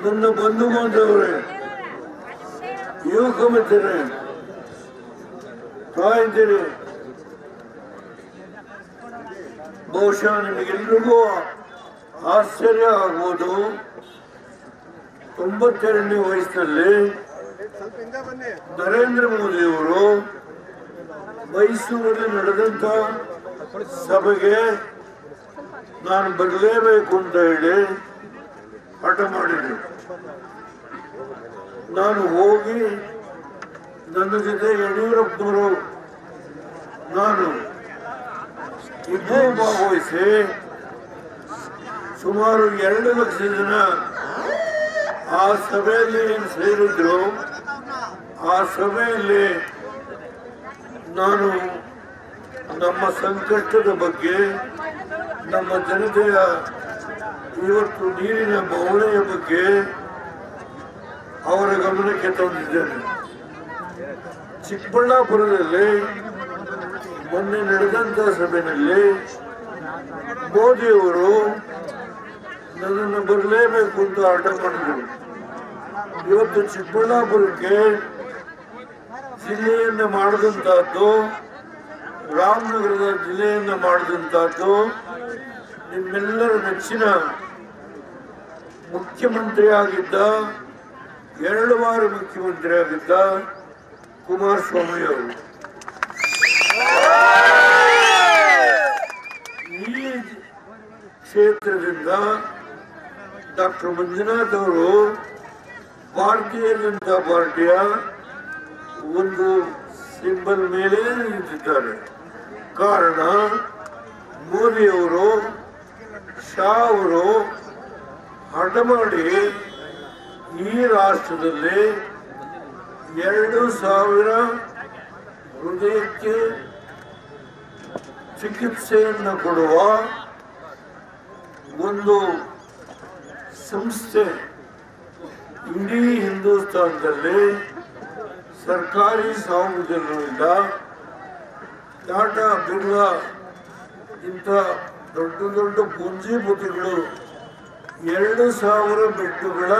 ನನ್ನ ಬಂಧು ಬಾಂಧವರೇ, ಯುವಕ ಮಿತ್ರರೇ, ತಾಯಂದಿರೇ, ಬಹುಶಃ ನಿಮಗೆಲ್ಲರಿಗೂ ಆಶ್ಚರ್ಯ ಆಗ್ಬೋದು. 92ನೇ ವಯಸ್ಸಿನಲ್ಲಿ ನರೇಂದ್ರ ಮೋದಿಯವರು ಮೈಸೂರಲ್ಲಿ ನಡೆದಂತ ಸಭೆಗೆ ನಾನು ಬರಲೇಬೇಕು ಅಂತ ಹೇಳಿ ಹಠ ಮಾಡಿದ್ರು. ನಾನು ಹೋಗಿ ನನ್ನ ಜೊತೆ ಯಡಿಯೂರಪ್ಪನವರು ನಾನು ಇಬ್ಬರು ಭಾಗವಹಿಸಿ ಸುಮಾರು 2 ಲಕ್ಷ ಜನ ಆ ಸಭೆಯಲ್ಲಿ ಸೇರಿದ್ರು. ಆ ಸಭೆಯಲ್ಲಿ ನಾನು ನಮ್ಮ ಸಂಕಷ್ಟದ ಬಗ್ಗೆ, ನಮ್ಮ ಜನತೆಯ ಇವತ್ತು ನೀರಿನ ಬವಣೆಯ ಬಗ್ಗೆ ಅವರ ಗಮನಕ್ಕೆ ತಂದಿದ್ದೇನೆ. ಚಿಕ್ಕಬಳ್ಳಾಪುರದಲ್ಲಿ ಮೊನ್ನೆ ನಡೆದಂತ ಸಭೆಯಲ್ಲಿ ಮೋದಿಯವರು ನನ್ನನ್ನು ಬರಲೇಬೇಕು ಅಂತ ಹಠ ಮಾಡಿದರು. ಇವತ್ತು ಚಿಕ್ಕಬಳ್ಳಾಪುರಕ್ಕೆ ಜಿಲ್ಲೆಯನ್ನ ಮಾಡಿದಂತಹದ್ದು, ರಾಮನಗರದ ಜಿಲ್ಲೆಯನ್ನ ಮಾಡಿದಂತಹದ್ದು ನಿಮ್ಮೆಲ್ಲರ ನೆಚ್ಚಿನ ಮುಖ್ಯಮಂತ್ರಿಯಾಗಿದ್ದ, 2 ಬಾರಿ ಮುಖ್ಯಮಂತ್ರಿಯಾಗಿದ್ದ ಕುಮಾರಸ್ವಾಮಿ ಅವರು. ಈ ಕ್ಷೇತ್ರದಿಂದ ಡಾಕ್ಟರ್ ಮಂಜುನಾಥ್ ಅವರು ಭಾರತೀಯ ಜನತಾ ಪಾರ್ಟಿಯ ಒಂದು ಸಿಂಬಲ್ ಮೇಲೆ ನಿಂತಿದ್ದಾರೆ. ಕಾರಣ ಮೋದಿಯವರು, ಶಾ ಅವರು ಹಠ ಮಾಡಿ ಈ ರಾಷ್ಟ್ರದಲ್ಲಿ 2,000 ಹೃದಯಕ್ಕೆ ಚಿಕಿತ್ಸೆಯನ್ನು ಕೊಡುವ ಒಂದು ಸಂಸ್ಥೆ ಇಡೀ ಹಿಂದೂಸ್ತಾನದಲ್ಲಿ ಸರ್ಕಾರಿ ಸಾರ್ವಜನಿಕರಿಂದ ಟಾಟಾ, ಬಿರ್ಲಾ ಇಂಥ ದೊಡ್ಡ ದೊಡ್ಡ ಪೂಂಜಿಪತಿಗಳು 2,000 ಬೆಡ್ಡುಗಳ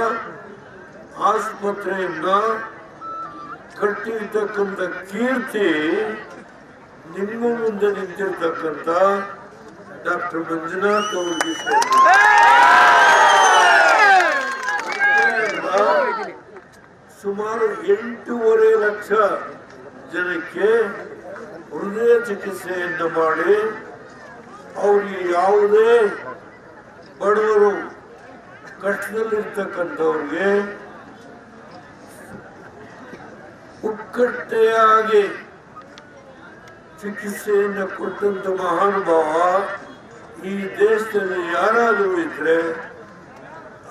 ಆಸ್ಪತ್ರೆಯನ್ನ ಕಟ್ಟಿರ್ತಕ್ಕಂಥ ಕೀರ್ತಿ ನಿಮ್ಮ ಮುಂದೆ ನಿಂತಿರ್ತಕ್ಕಂಥ ಡಾಕ್ಟರ್ ಮಂಜುನಾಥ್ ಅವರಿಗೆ ಸುಮಾರು 8.5 ಲಕ್ಷ ಜನಕ್ಕೆ ಹೃದಯ ಚಿಕಿತ್ಸೆಯನ್ನು ಮಾಡಿ ಅವರಿಗೆ ಯಾವುದೇ ಬಡವರು ಕಷ್ಟದಲ್ಲಿರ್ತಕ್ಕಂಥವ್ರಿಗೆ ಪುಕ್ಕಟ್ಟೆಯಾಗಿ ಚಿಕಿತ್ಸೆಯನ್ನು ಕೊಟ್ಟಂತ ಮಹಾನುಭಾವ ಈ ದೇಶದಲ್ಲಿ ಯಾರಾದರೂ ಇದ್ರೆ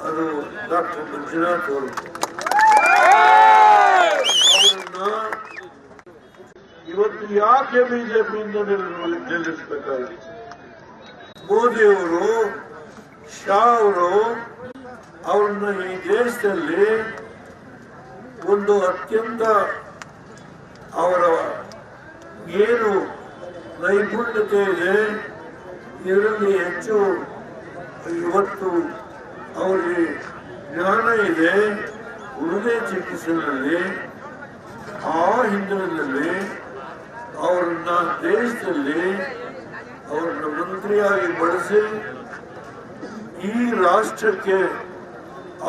ಅದು ಡಾಕ್ಟರ್ ಮಂಜುನಾಥ್ ಅವರು. ಅವರನ್ನ ಇವತ್ತು ಯಾಕೆ ಬಿಜೆಪಿಯಿಂದ ನಿಲ್ಲಿಸಬೇಕಾಗಿತ್ತು? ಮೋದಿಯವರು, ಶಾ ಅವರು ಅವ್ರನ್ನ ಈ ದೇಶದಲ್ಲಿ ಒಂದು ಅತ್ಯಂತ ಅವರ ಏನು ನೈಪುಣ್ಯತೆ ಇದೆ ಇದರಲ್ಲಿ ಹೆಚ್ಚು ಇವತ್ತು ಅವರಿಗೆ ಜ್ಞಾನ ಇದೆ ಹೃದಯ ಚಿಕಿತ್ಸೆಯಲ್ಲಿ. ಆ ಹಿನ್ನೆಲೆಯಲ್ಲಿ ಅವರನ್ನ ದೇಶದಲ್ಲಿ ಅವರನ್ನ ಮಂತ್ರಿಯಾಗಿ ಬಳಸಿ ಈ ರಾಷ್ಟ್ರಕ್ಕೆ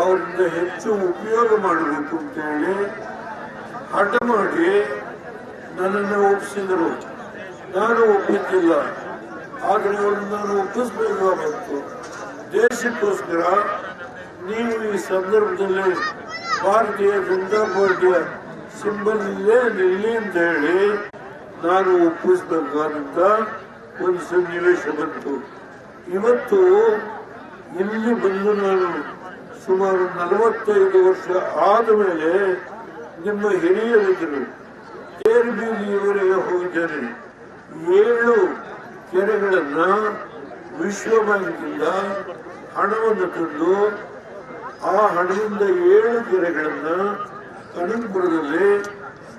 ಅವರಿಂದ ಹೆಚ್ಚು ಉಪಯೋಗ ಮಾಡಬೇಕು ಅಂತ ಹೇಳಿ ಹಠ ಮಾಡಿ ನನ್ನನ್ನು ಒಪ್ಪಿಸಿದರು. ನಾನು ಒಪ್ಪಿದ್ದಿಲ್ಲ, ಆದರೆ ಅವರನ್ನು ನಾನು ಒಪ್ಪಿಸಬೇಕಾಗಿತ್ತು. ದೇಶಕ್ಕೋಸ್ಕರ ನೀವು ಈ ಸಂದರ್ಭದಲ್ಲಿ ಭಾರತೀಯ ಜನತಾ ಪಾರ್ಟಿಯ ಸಿಂಬಲ್ ಇಲ್ಲೇ ನಿಲ್ಲಿ ಅಂತ ಹೇಳಿ ನಾನು ಒಪ್ಪಿಸಬೇಕಾದಂತ ಒಂದು ಸನ್ನಿವೇಶ ಬಂತು. ಇವತ್ತು ಇಲ್ಲಿ ಬಂದು ನಾನು ಸುಮಾರು 45 ವರ್ಷ ಆದ ಮೇಲೆ ನಿಮ್ಮ ಹಿರಿಯರಿದ್ದರು ತೇರುಬೀದಿಯವರೆಗೆ ಹೋಗಿದ್ದೇನೆ. 7 ಕೆರೆಗಳನ್ನ ವಿಶ್ವ ಬ್ಯಾಂಕಿಂದ ಹಣವನ್ನು ತಂದು ಆ ಹಣದಿಂದ 7 ಕೆರೆಗಳನ್ನ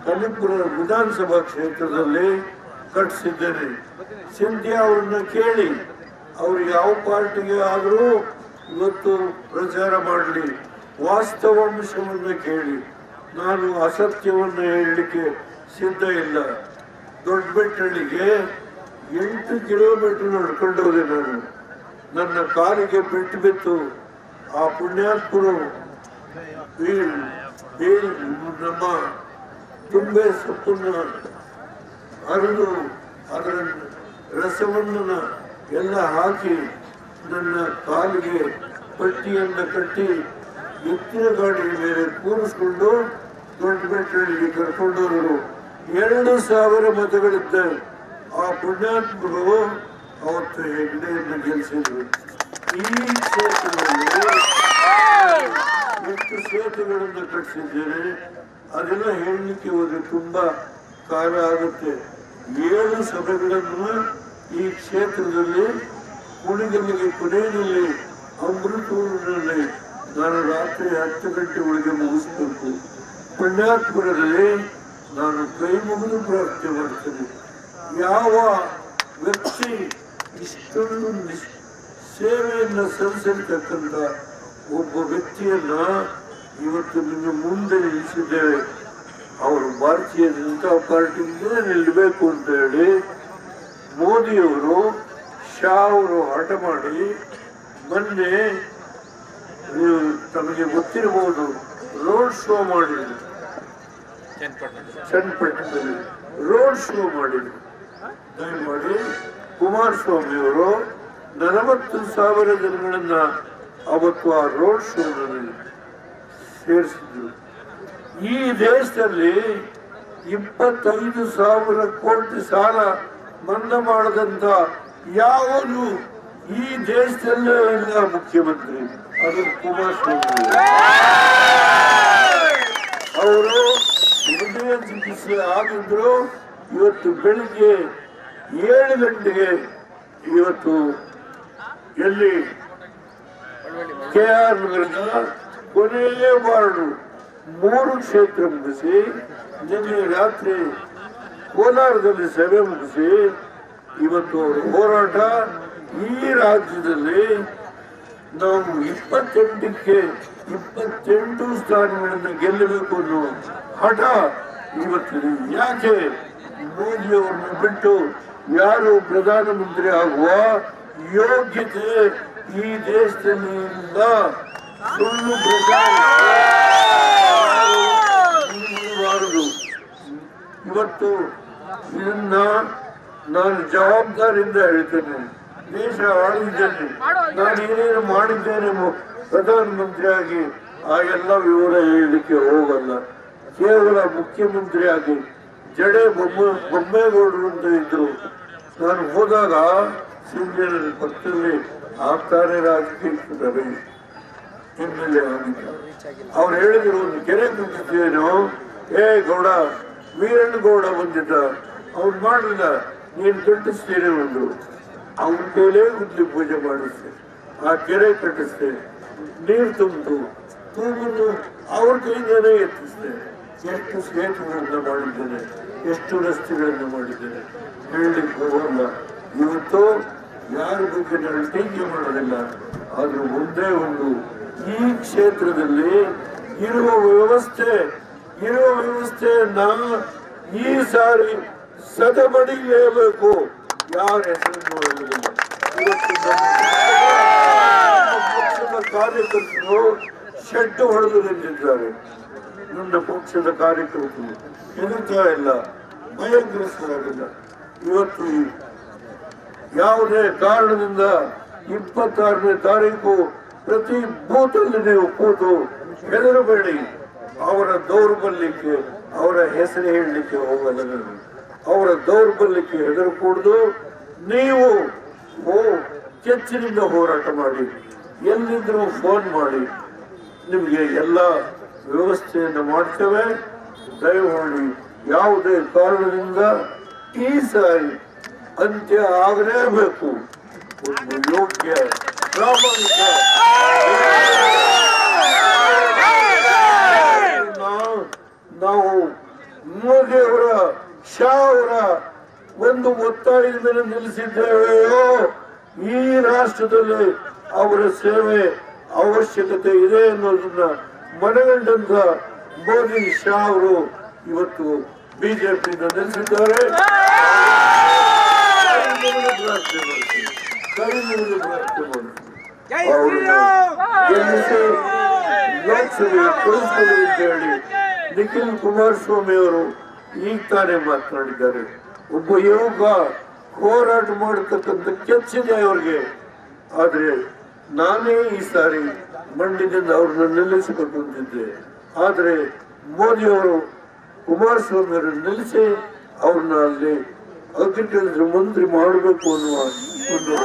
ಕನಕಪುರ ವಿಧಾನಸಭಾ ಕ್ಷೇತ್ರದಲ್ಲಿ ಕಟ್ಟಿಸಿದ್ದೇನೆ. ಸಿಂಧ್ಯಾ ಅವರನ್ನ ಕೇಳಿ, ಅವರು ಯಾವ ಪಾರ್ಟಿಗೆ ಆದರೂ ಇವತ್ತು ಪ್ರಚಾರ ಮಾಡಲಿ, ವಾಸ್ತವಾಂಶವನ್ನು ಕೇಳಿ. ನಾನು ಅಸತ್ಯವನ್ನು ಹೇಳಲಿಕ್ಕೆ ಸಿದ್ಧ ಇಲ್ಲ. ದೊಡ್ಡಬೆಟ್ಟಳ್ಳಿಗೆ 8 ಕಿಲೋಮೀಟರ್ ನಡ್ಕೊಂಡು ಹೋದೆ ನಾನು. ನನ್ನ ಕಾಲಿಗೆ ಪೆಟ್ಟು ಬಿತ್ತು. ಆ ಪುಣ್ಯಾತ್ಮರು ನಮ್ಮ ತುಂಬೆ ಸೊಪ್ಪನ್ನು ಅರಿದು ಅದರ ರಸವನ್ನು ಎಲ್ಲ ಹಾಕಿ ನನ್ನ ಕಾಲಿಗೆ ಪಟ್ಟಿಯನ್ನು ಕಟ್ಟಿ ಎತ್ತಿನ ಗಾಡಿಯ ಮೇಲೆ ಕೂರಿಸ್ಕೊಂಡು ದೊಡ್ಡಬೆಟ್ಟಳ್ಳಿಗೆ ಕರ್ಕೊಂಡವರು. 2,000 ಮತಗಳಿದ್ದ ಆ ಪುಣ್ಯಾತ್ಮರು ಅವತ್ತು ಹೆಗ್ಡೆಯನ್ನು ಗೆಲ್ಲಿಸಿದ್ರು. ಈ ಕ್ಷೇತ್ರದಲ್ಲಿ ಎಷ್ಟು ಸೇತುವೆಗಳನ್ನು ಕಟ್ಟಿಸಿದ್ದೇನೆ ಅದೆಲ್ಲ ಹೇಳಲಿಕ್ಕೆ ಹೋದ್ರೆ ತುಂಬಾ ಕಾಲ ಆಗುತ್ತೆ. 7 ಸಭೆಗಳನ್ನು ಈ ಕ್ಷೇತ್ರದಲ್ಲಿ ಕುಣಿಗಲ್ಲಿಗೆ ಕೊನೆಯಲ್ಲಿ ಅಮೃತೂರಿನಲ್ಲಿ ನಾನು ರಾತ್ರಿ 10 ಗಂಟೆ ಒಳಗೆ ಮುಗಿಸಬೇಕು. ಪುಣ್ಯಾತ್ಮರಲ್ಲಿ ನಾನು ಕೈ ಮುಗಿದು ಪ್ರಾರ್ಥನೆ ಮಾಡ್ತೇನೆ. ಯಾವ ವ್ಯಕ್ತಿ ಇಷ್ಟೊಂದು ಸೇವೆಯನ್ನು ಸಲ್ಲಿಸಿರ್ತಕ್ಕಂಥ ಒಬ್ಬ ವ್ಯಕ್ತಿಯನ್ನ ಇವತ್ತು ನಿಮ್ಮ ಮುಂದೆ ನಿಲ್ಲಿಸಿದ್ದೇವೆ. ಅವರು ಭಾರತೀಯ ಜನತಾ ಪಾರ್ಟಿಯಿಂದ ನಿಲ್ಲಬೇಕು ಅಂತ ಹೇಳಿ ಮೋದಿಯವರು ಶಾ ಅವರು ಹಠ ಮಾಡಿ ಮೊನ್ನೆ ತಮಗೆ ಗೊತ್ತಿರಬಹುದು ರೋಡ್ ಶೋ ಮಾಡಿದ್ರು. ಚನ್ನಪಟ್ಟಣದಲ್ಲಿ ರೋಡ್ ಶೋ ಮಾಡಿದ್ರು. ದಯಮಾಡಿ ಕುಮಾರಸ್ವಾಮಿ ಅವರು 40,000 ಜನಗಳನ್ನ ಅವತ್ತು ಆ ರೋಡ್ ಶೋನಲ್ಲಿ ಸೇರಿಸಿದ್ರು. ಈ ದೇಶದಲ್ಲಿ 25,000 ಕೋಟಿ ಸಾಲ ಮನ್ನಾ ಮಾಡದಂತ ಯಾವುದು ಈ ದೇಶದಲ್ಲೇ ಇಲ್ಲ ಮುಖ್ಯಮಂತ್ರಿ. ಅದು ಕುಮಾರಸ್ವಾಮಿ ಅವರು ಹೃದಯ ಚಿಕಿತ್ಸೆ ಆಗಿದ್ರು. ಇವತ್ತು ಬೆಳಿಗ್ಗೆ 7 ಗಂಟೆಗೆ ಇವತ್ತು ಎಲ್ಲಿ KR ನಗರದ ಕೊನೆಯ ವಾರ್ಡು 3 ಕ್ಷೇತ್ರ ಮುಗಿಸಿ ನಿನ್ನೆ ರಾತ್ರಿ ಕೋಲಾರದಲ್ಲಿ ಸಭೆ ಮುಗಿಸಿ ಇವತ್ತು ಅವರ ಹೋರಾಟ ಈ ರಾಜ್ಯದಲ್ಲಿ ನಾವು 28ಕ್ಕೆ 28 ಸ್ಥಾನಗಳನ್ನು ಗೆಲ್ಲಬೇಕು ಅನ್ನೋ ಹಠ ಇವತ್ತಿದೆ. ಯಾಕೆ ಮೋದಿಯವರನ್ನು ಬಿಟ್ಟು ಯಾರು ಪ್ರಧಾನಮಂತ್ರಿ ಆಗುವ ಯೋಗ್ಯತೆ ಈ ದೇಶದಲ್ಲಿ ಇಲ್ಲ. ಸುಳ್ಳು ಪ್ರಚಾರವಾರದು. ಇವತ್ತು ಇದನ್ನ ನಾನು ಜವಾಬ್ದಾರಿಯಿಂದ ಹೇಳ್ತೇನೆ. ದೇಶ ಆಳಿದ್ದೇನೆ, ನಾನು ಏನೇನು ಮಾಡಿದ್ದೇನೆ ಪ್ರಧಾನಮಂತ್ರಿಯಾಗಿ ಆ ಎಲ್ಲ ವಿವರ ಹೇಳಲಿಕ್ಕೆ ಹೋಗಲ್ಲ. ಕೇವಲ ಮುಖ್ಯಮಂತ್ರಿಯಾಗಿ ಜಡೆ ಬೊಮ್ಮೇಗೌಡರು ಅಂತ ಇದ್ರು. ನಾನು ಹೋದಾಗ ಸಿಂಧನ ಪಕ್ಕದಲ್ಲಿ ಆಗ್ತಾನೆ ರಾಜಕೀಯ ರಮೇಶ್ MLA ಆಗಿದ್ದ. ಅವ್ರು ಹೇಳಿದ್ರು ಒಂದು ಕೆರೆ ಕುಂತಿದ್ದೇನೋ, ಗೌಡ ವೀರಣ್ಣಗೌಡ ಬಂದಿದ್ದ, ಅವ್ರು ಮಾಡಲಿಲ್ಲ, ನೀನು ಕಟ್ಟಿಸ್ತೇನೆ ಒಂದು ಅವನ ಕೈಲೇ ಗುದ್ಲಿ ಪೂಜೆ ಮಾಡಿಸ್ತೇನೆ, ಆ ಕೆರೆ ಕಟ್ಟಿಸ್ತೇನೆ, ನೀರು ತುಂಬಿತು ತುಂಬನ್ನು ಅವ್ರ ಕೈಯಿಂದಲೇ ಎತ್ತಿಸ್ತೇನೆ. ಎಷ್ಟು ಸೇತುವೆಗಳನ್ನು ಮಾಡಿದ್ದೇನೆ, ಎಷ್ಟು ರಸ್ತೆಗಳನ್ನು ಮಾಡಿದ್ದೇನೆ ಹೇಳಲಿಕ್ಕೆ ಹೋಗಲ್ಲ. ಇವತ್ತು ಯಾರ ಬಗ್ಗೆ ನಾನು ಟೀಕೆ ಮಾಡೋದಿಲ್ಲ. ಆದ್ರೂ ಒಂದೇ ಒಂದು, ಈ ಕ್ಷೇತ್ರದಲ್ಲಿ ಇರುವ ವ್ಯವಸ್ಥೆಯನ್ನ ಈ ಸಾರಿ ಸದಬಡಿಲೇಬೇಕು. ಯಾರ ಹೆಸರನ್ನು ಹೇಳುವುದಿಲ್ಲ. ಇವತ್ತು ಪಕ್ಷದ ಕಾರ್ಯಕರ್ತರು ಶೆಡ್ ಹೊಡೆದು ನಿಂತಿದ್ದಾರೆ. ನನ್ನ ಪಕ್ಷದ ಕಾರ್ಯಕರ್ತರು ಹೆದರ್ತಾ ಇಲ್ಲ, ಭಯಗ್ರಸ್ತರಾಗಿಲ್ಲ. ಇವತ್ತು ಯಾವುದೇ ಕಾರಣದಿಂದ 26ನೇ ತಾರೀಕು ಪ್ರತಿ ಬೂತಲ್ಲಿ ನೀವು ಕೂತು ಹೆದರಬೇಡಿ. ಅವರ ದೌರ್ಬಲ್ಯಕ್ಕೆ ಅವರ ಹೆಸರು ಹೇಳಲಿಕ್ಕೆ ಹೋಗಲ್ಲ. ಅವರ ದೌರ್ಬಲ್ಯಕ್ಕೆ ಹೆದರಕೂಡದು. ನೀವು ಕೆಚ್ಚಿನಿಂದ ಹೋರಾಟ ಮಾಡಿ, ಎಲ್ಲಿದ್ರೂ ಫೋನ್ ಮಾಡಿ, ನಿಮಗೆ ಎಲ್ಲ ವ್ಯವಸ್ಥೆಯನ್ನು ಮಾಡ್ತೇವೆ. ದಯಮಾಡಿ ಯಾವುದೇ ಕಾರಣದಿಂದ ಈ ಸಾರಿ ಅಂತ್ಯ ಆಗಲೇಬೇಕು. ಒಂದು ಯೋಗ್ಯ ಪ್ರಾಮಾಣಿಕ ನಾವು ಮೋದಿಯವರ ಶಾ ಅವರ ಒಂದು ಒತ್ತಾಯದ ಮೇಲೆ ನಿಲ್ಲಿಸಿದ್ದೇವೆಯೋ ಈ ರಾಷ್ಟ್ರದಲ್ಲಿ ಅವರ ಸೇವೆ ಅವಶ್ಯಕತೆ ಇದೆ ಅನ್ನೋದನ್ನ ಮನಗಂಡಂತ ಮೋದಿ ಶಾ ಅವರು ಇವತ್ತು ಬಿಜೆಪಿಯಿಂದ ನಿಲ್ಲಿಸಿದ್ದಾರೆ. ಕೈ ಮುಗಿದು ಪ್ರಾರ್ಥನೆ ಮಾಡ್ತೀನಿ ಅವ್ರನ್ನ ಗೆಲ್ಲಿಸಿ ಲೋಕಸಭೆಗೆ ಕಳಿಸ್ಕೊಡಿ ಅಂತ ಹೇಳಿ ನಿಖಿಲ್ ಕುಮಾರಸ್ವಾಮಿ ಅವರು ಈಗ ತಾನೇ ಮಾತನಾಡಿದ್ದಾರೆ. ಒಬ್ಬ ಯುವಕ ಹೋರಾಟ ಮಾಡತಕ್ಕಂಥ ಕೆಚ್ಚಿದೆ ಅವ್ರಿಗೆ. ಆದ್ರೆ ನಾನೇ ಈ ಸಾರಿ ಮಂಡ್ಯದಿಂದ ಅವ್ರನ್ನ ನಿಲ್ಲಿಸಿಕೊಂಡಿದ್ದೆ. ಆದ್ರೆ ಮೋದಿ ಅವರು ಕುಮಾರಸ್ವಾಮಿ ಅವರನ್ನು ನಿಲ್ಲಿಸಿ ಅವ್ರನ್ನ ಅಲ್ಲಿ ಅಗ್ರಿಕಲ್ಚರ್ ಮಂತ್ರಿ ಮಾಡಬೇಕು ಅನ್ನುವ ಒಂದು